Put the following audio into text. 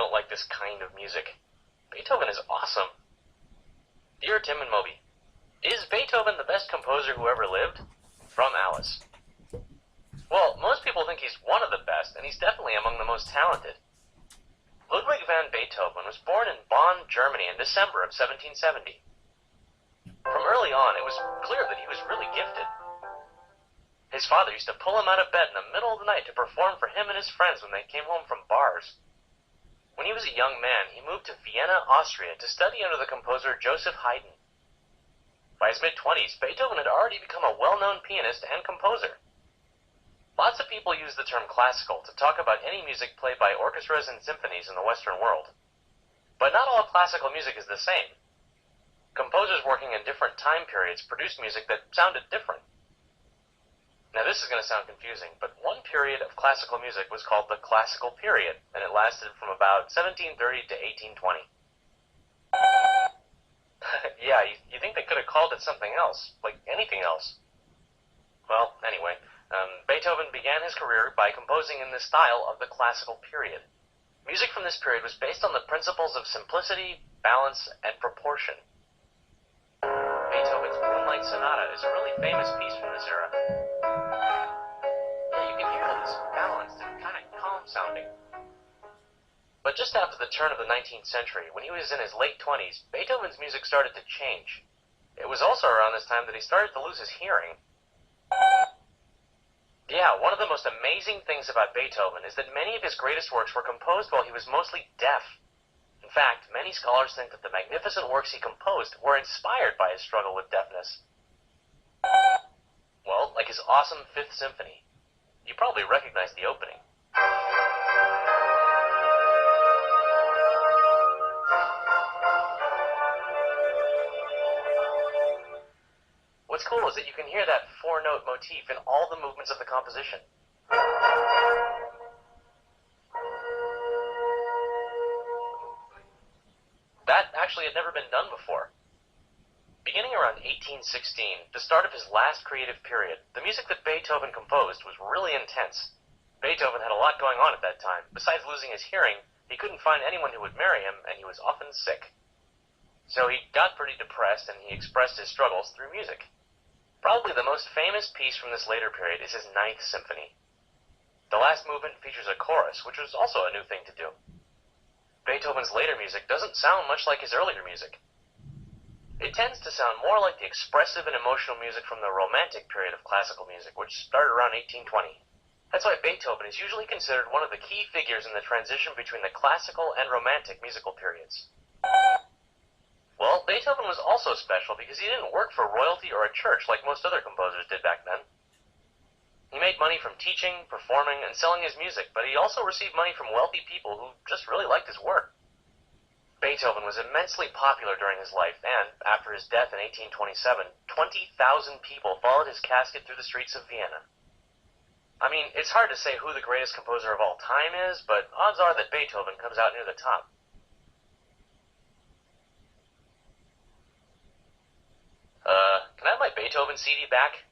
don't like this kind of music. Beethoven is awesome. Dear Tim and Moby, is Beethoven the best composer who ever lived? From Alice. Well, most people think he's one of the best, and he's definitely among the most talented. Ludwig van Beethoven was born in Bonn, Germany in December of 1770. From early on, it was clear that he was really gifted. His father used to pull him out of bed in the middle of the night to perform for him and his friends when they came home from bars. When he was a young man, he moved to Vienna, Austria to study under the composer Joseph Haydn. By his mid-20s, Beethoven had already become a well-known pianist and composer. Lots of people use the term classical to talk about any music played by orchestras and symphonies in the Western world. But not all classical music is the same. Composers working in different time periods produced music that sounded different. Now this is going to sound confusing, but one period of classical music was called the classical period, and it lasted from about 1730 to 1820. Yeah, you think they could have called it something else, like anything else. Well, anyway, Beethoven began his career by composing in the style of the classical period. Music from this period was based on the principles of simplicity, balance, and proportion. Beethoven's Moonlight Sonata is a really famous piece from this era. Yeah, you can hear that it's balanced and kind of calm sounding. But just after the turn of the 19th century, when he was in his late 20s, Beethoven's music started to change. It was also around this time that he started to lose his hearing. Yeah, one of the most amazing things about Beethoven is that many of his greatest works were composed while he was mostly deaf. In fact, many scholars think that the magnificent works he composed were inspired by his struggle with deafness. Well, like his awesome Fifth Symphony. You probably recognize the opening. What's cool is that you can hear that four-note motif in all the movements of the composition. That actually had never been done before. Beginning around 1816, the start of his last creative period, the music that Beethoven composed was really intense. Beethoven had a lot going on at that time. Besides losing his hearing, he couldn't find anyone who would marry him, and he was often sick. So he got pretty depressed, and he expressed his struggles through music. Probably the most famous piece from this later period is his Ninth Symphony. The last movement features a chorus, which was also a new thing to do. Beethoven's later music doesn't sound much like his earlier music. It tends to sound more like the expressive and emotional music from the Romantic period of classical music, which started around 1820. That's why Beethoven is usually considered one of the key figures in the transition between the classical and Romantic musical periods. Well, Beethoven was also special because he didn't work for royalty or a church like most other composers did back then. He made money from teaching, performing, and selling his music, but he also received money from wealthy people who just really liked his work. Beethoven was immensely popular during his life, and after his death in 1827, 20,000 people followed his casket through the streets of Vienna. I mean, it's hard to say who the greatest composer of all time is, but odds are that Beethoven comes out near the top. Can I have my Beethoven CD back?